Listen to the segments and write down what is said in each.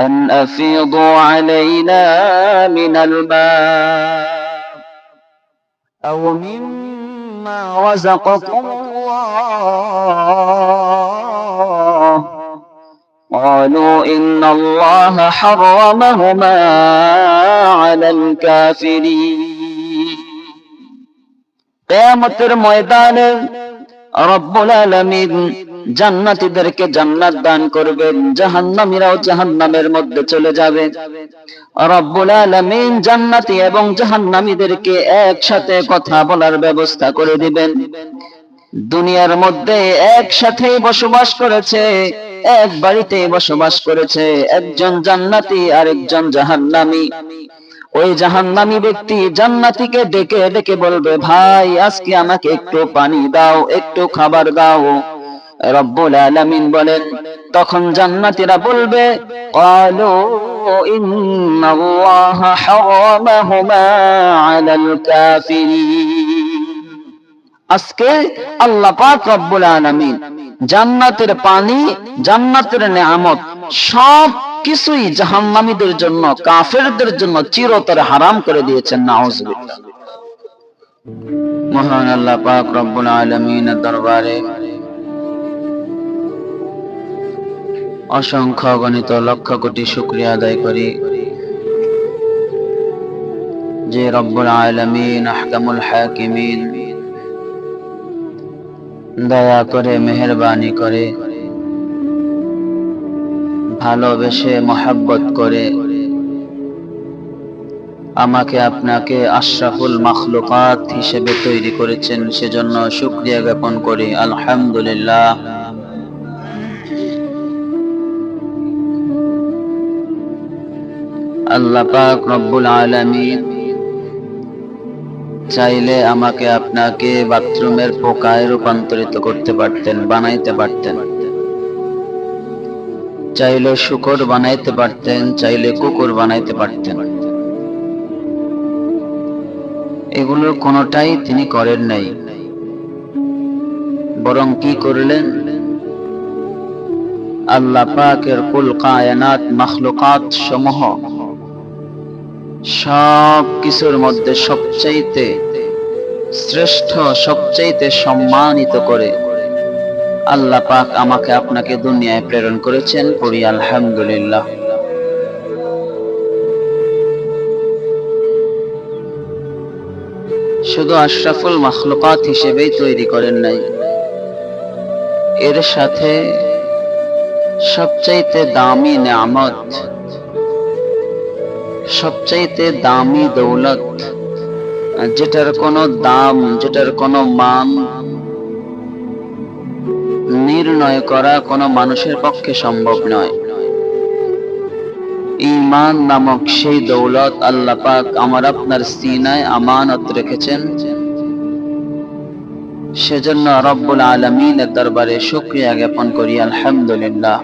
أن أفيضوا علينا من الماء أو مما رزقكم الله قالوا إن الله حرمهما على الكافرين কিয়ামতের ময়দানে রব্বুল আলামিন জান্নাতীদেরকে জান্নাত দান করবেন, জাহান্নামীরাও জাহান্নামের মধ্যে চলে যাবে। রব্বুল আলামিন জান্নাতী এবং জাহান্নামীদেরকে একসাথে কথা বলার ব্যবস্থা করে দিবেন। দুনিয়ার মধ্যে একসাথেই বসবাস করেছে, এক বাড়িতেই বসবাস করেছে একজন জান্নাতী আর একজন জাহান্নামী। ওই জাহান্নামী ব্যক্তি জান্নাতীকে ডেকে ডেকে বলবে, ভাই আজকে আমাকে একটু পানি দাও, একটু খাবার দাও। রব্বুল আলামিন বলেন, তখন জান্নাতীরা বলবে, ক্বালু ইন্নাল্লাহা হারামাহুমা আলাল কাফিরিন। আজকে আল্লাহ পাক রব্বুল আলামিন জান্নাতের পানি, জান্নাতের নিয়ামত সব কিছুই জাহান্নামীদের জন্য, কাফেরদের জন্য চিরতরে হারাম করে দিয়েছেন। নাউজুবিল্লাহ। মহান আল্লাহ পাক রব্বুল আলামিনের দরবারে অসংখ্য অগণিত লক্ষ কোটি শুকরিয়া আদায় করি যে রব্বুল আলামিন আহকামুল হাকিমিন দয়া করে, মেহেরবানি করে, ভালোবেসে, মহব্বত করে আমাকে আপনাকে আশরাফুল মাখলুকাত হিসেবে তৈরি করেছেন, সেজন্য শুকরিয়া জ্ঞাপন করি। আলহামদুলিল্লাহ। আল্লাহ পাক রব্বুল আলামিন চাইলে আমাকে আপনাকে বাথরুমের পোকায় রূপান্তরিত করতে পারতেন, বানাইতে পারতেন। চাইলে শূকর বানাইতে পারতেন, চাইলে কুকুর বানাইতে পারতেন। এগুলোর কোনোটাই তিনি করেন নাই। বরং কি করলেন? আল্লাহ পাকের কুল কায়নাত মাখলুকাত সমূহ সব কিছুর মধ্যে সবচাইতে শ্রেষ্ঠ, সবচাইতে সম্মানিত করে আল্লাহ পাক আমাকে আপনাকে দুনিয়ায় প্রেরণ করেছেন। পড়ি আলহামদুলিল্লাহ। শুধু আশরাফুল মাখলুকাত হিসেবেই তৈরি করেন নাই, এর সাথে সবচাইতে দামি নিয়ামত, সবচাইতে দামি দৌলত, যেটার কোনো দাম, যেটার কোনো মান নির্ণয় করা কোনো মানুষের পক্ষে সম্ভব নয়, ঈমান নামক সেই দৌলত আল্লাহ পাক আমার আপনার সিনায় আমানত রেখেছেন। সেজন্য রব্বুল আলামিনের দরবারে শুকরিয়া জ্ঞাপন করি। আলহামদুলিল্লাহ।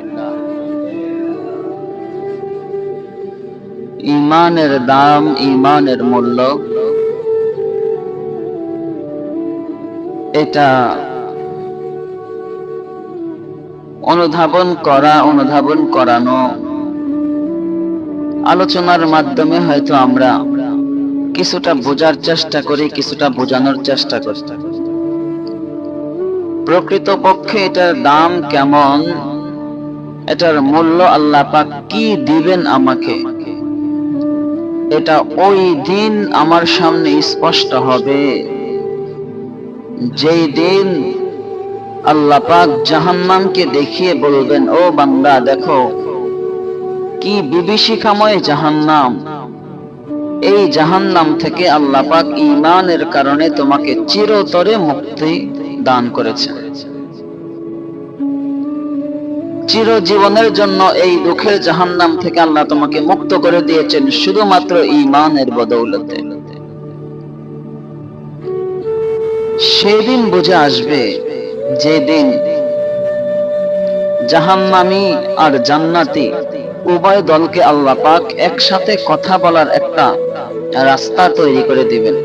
ঈমানের দাম, ঈমানের মূল্য, এটা অনুধাবন করা, অনুধাবন করানো, আলোচনার মাধ্যমে হয়তো আমরা কিছুটা বোঝার চেষ্টা করি, কিছুটা বোঝানোর চেষ্টা করি। প্রকৃতপক্ষে এটার দাম কেমন, এটার মূল্য আল্লাহ পাক কি দিবেন আমাকে, এটা ওই দিন আমার সামনে স্পষ্ট হবে, যেই দিন আল্লাহ পাক জাহান্নামকে দেখিয়ে বলবেন, ও বান্দা দেখো কি বিভীষিকাময় জাহান্নাম, এই জাহান্নাম থেকে আল্লাহ পাক ঈমানের কারণে তোমাকে চিরতরে মুক্তি দান করেছে। চিরজীবনের জন্য এই দুঃখের জাহান্নাম থেকে আল্লাহ তোমাকে মুক্ত করে দিয়েছেন শুধুমাত্র ঈমানের বদৌলতে। সেদিন বুঝে আসবে যেদিন জাহান্নামী আর জান্নাতি উভয় দলকে আল্লাহ পাক একসাথে কথা বলার একটা রাস্তা তৈরি করে দিবেন।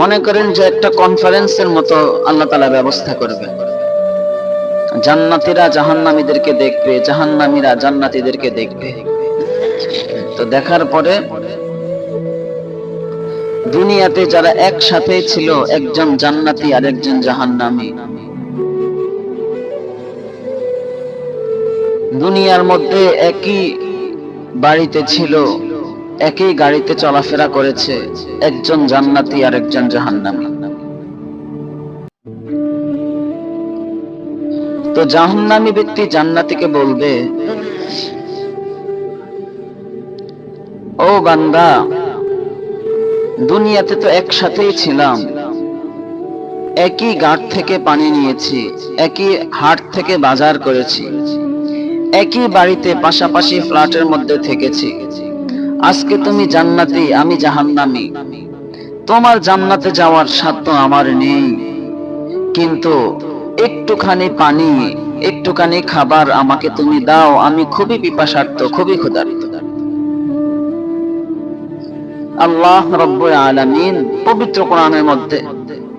মনে করেন যে একটা কনফারেন্সের মতো আল্লাহ তাআলা ব্যবস্থা করবেন। জান্নাতীরা জাহান্নামীদেরকে দেখবে, জাহান্নামীরা জান্নাতীদেরকে দেখবে। তো দেখার পরে দুনিয়াতে যারা একসাথে ছিল, একজন জান্নাতি আর একজন জাহান্নামী, দুনিয়ার মধ্যে একই বাড়িতে ছিল, একই গাড়িতে চলাফেরা করেছে, একজন জান্নাতি আর একজন জাহান্নামী। তো জাহান্নামী ব্যক্তি জান্নাতীকে বলবে, ও বান্দা, দুনিয়াতে তো একসাথেই ছিলাম, একই ঘাট থেকে পানি নিয়েছি, একই হাট থেকে বাজার করেছি, একই বাড়িতে পাশাপাশি ফ্ল্যাটের মধ্যে থেকেছি। আজকে তুমি জান্নাতি, আমি জাহান্নামী। তোমার জান্নাতে যাওয়ার সাধ্য আমার নেই, কিন্তু একটুখানি পানি, একটুখানি খাবার আমাকে তুমি দাও, আমি খুবই পিপাসার্ত, খুবই ক্ষুধার্ত। আল্লাহ রাব্বুল আলামিন পবিত্র কোরআনের মধ্যে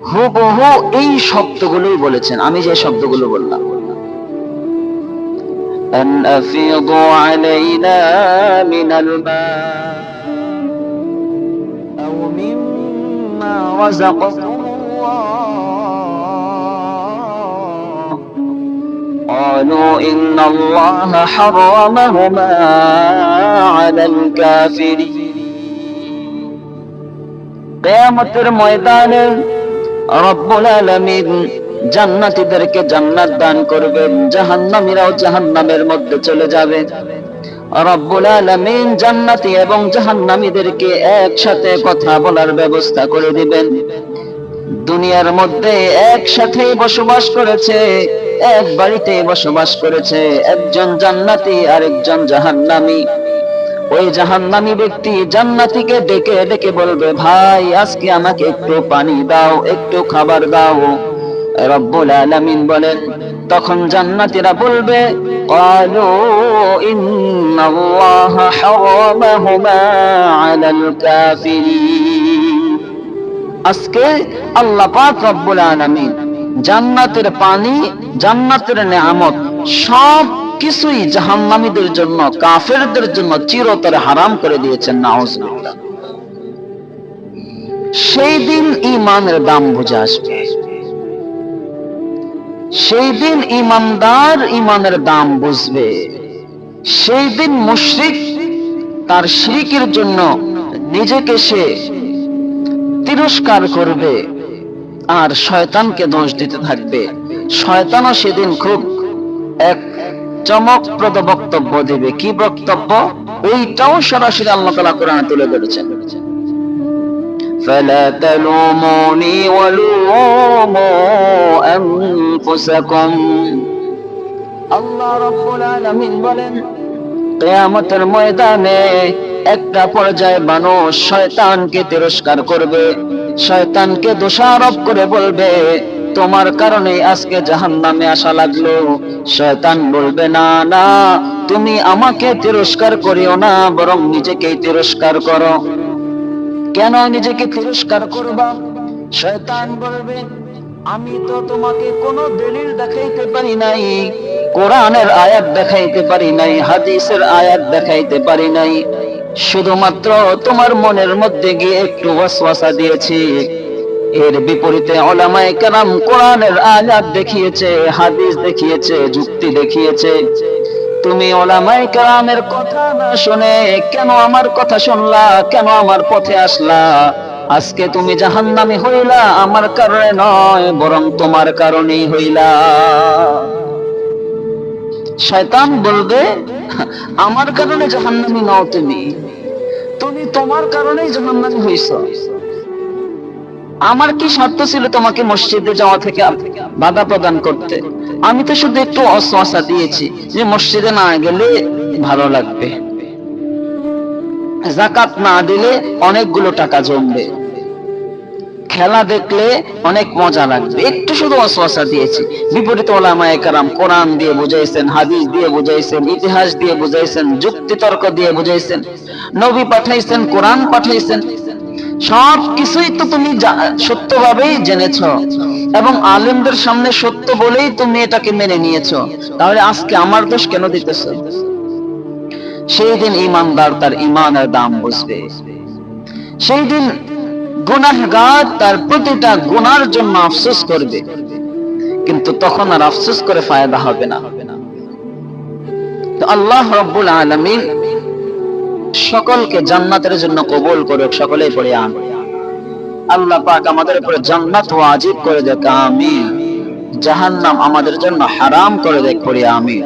হুবহু এই শব্দগুলোই বলেছেন, আমি যে শব্দগুলো বললাম। أن أفيضوا علينا من الماء أو مما رزقكم الله قالوا إن الله حرمهما على الكافرين কিয়ামতের ময়দানে রব্বুল আলামিন জান্নাতীদেরকে জান্নাত দান করবেন, জাহান্নামীরাও জাহান্নামের মধ্যে চলে যাবে। রব্বুল আলামিন জান্নাতী এবং জাহান্নামীদেরকে একসাথে কথা বলার ব্যবস্থা করে দিবেন। দুনিয়ার মধ্যে একসাথেই বসবাস করেছে, এক বাড়িতেই বসবাস করেছে একজন জান্নাতী আর একজন জাহান্নামী। ওই জাহান্নামী ব্যক্তি জান্নাতীকে ডেকে ডেকে বলবে, ভাই আজকে আমাকে একটু পানি দাও, একটু খাবার দাও। রব্বুল আলামিন বলেন, তখন জান্নাতীরা বলবে, ক্বালু ইন্নাল্লাহা হারামাহুমা আলাল কাফিরিন। আজকে আল্লাহ পাক রব্বুল আলামিন জান্নাতের পানি, জান্নাতের নিয়ামত সব কিছুই জাহান্নামীদের জন্য, কাফেরদের জন্য চিরতরে হারাম করে দিয়েছেন। নাউজুবিল্লাহ। সেই দিন ঈমানের দাম বুঝে আসবে, সেই দিন ঈমানদার ঈমানের দাম বুঝবে, সেই দিন মুশরিক তার শিরকের জন্য নিজেকে সে তিরস্কার করবে আর শয়তানকে দোষ দিতে থাকবে। শয়তানও সেদিন খুব এক চমকপ্রদ বক্তব্য দেবে। কি বক্তব্য? ওইটাও সরাসরি আল্লাহ তাআলা কোরআনে তুলে ধরেছেন। ফালা তালুমুনি ওয়ালুমু আনফুসাকুম। আল্লাহ রাব্বুল আলামিন বলেন, কিয়ামতের ময়দানে একটা পর্যায়ে মানুষ শয়তানকে তিরস্কার করবে, শয়তানকে দোষারোপ করে বলবে, তোমার কারণে আজকে জাহান্নামে আসা লাগলো। শয়তান বলবে, না না, তুমি আমাকে তিরস্কার করিও না, বরং নিজেকেই তিরস্কার করো। কেন নিজেকে তিরস্কার করবা? শয়তান বলবে, আমি তো তোমাকে কোনো দলিল দেখাইতে পারি নাই, কোরআনের আয়াত দেখাইতে পারি নাই, হাদিসের আয়াত দেখাইতে পারি নাই, শুধুমাত্র তোমার মনের মধ্যে গিয়ে একটু ওয়াসওয়াসা দিয়েছি। এর বিপরীতে উলামায়ে কেরাম কোরআনের আয়াত দেখিয়েছে, হাদিস দেখিয়েছে, যুক্তি দেখিয়েছে। তুমি উলামায়ে কেরামের কথা না শুনে কেন আমার কথা শুনলা, কেন আমার পথে আসলা? আজকে তুমি জাহান্নামী হইলা আমার কারণে নয়, বরং তোমার কারণেই হইলা। শয়তান বলবে, আমার কারণে জাহান্নামী নও, তুমি তোমার কারণেই জাহান্নামী হইছো। আমার কি শর্ত ছিল তোমাকে মসজিদে যাওয়া থেকে বাধা প্রদান করতে? আমি তো শুধু একটু ওয়াসওয়াসা দিয়েছি যে মসজিদে না গেলে ভালো লাগবে, যাকাত না দিলে অনেকগুলো টাকা জমবে, খেলা দেখলে অনেক মজা লাগবে, একটু শুধু ওয়াসওয়াসা দিয়েছি। বিপরীতে উলামায়ে কেরাম কোরআন দিয়ে বুঝাইছেন, হাদিস দিয়ে বুঝাইছেন, ইতিহাস দিয়ে বুঝাইছেন, যুক্তি তর্ক দিয়ে বুঝাইছেন, নবী পাঠাইছেন, কোরআন পাঠাইছেন, সব কিছুই তো তুমি সত্যভাবেই জেনেছো এবং আলেমদের সামনে সত্য বলেই তুমি এটাকে মেনে নিয়েছো, তাহলে আজকে আমার দোষ কেন দিতেছো? সেই দিন ঈমানদার তার ঈমানের দাম বুঝবে। সেই দিন গুনাহগার তার প্রতিটা গুনার জন্য আফসোস করবে, কিন্তু তখন আর আফসোস করে ফায়দা হবে না। তো আল্লাহ রাব্বুল আলামিন সকলকে জান্নাতের জন্য কবুল করুক। সকলেই পড়ে আমিন। আল্লাহ পাক আমাদের উপরে জান্নাত ওয়াজিব করে দেখ, আমিন। জাহান্নাম আমাদের জন্য হারাম করে দেখ, পড়ে আমিন।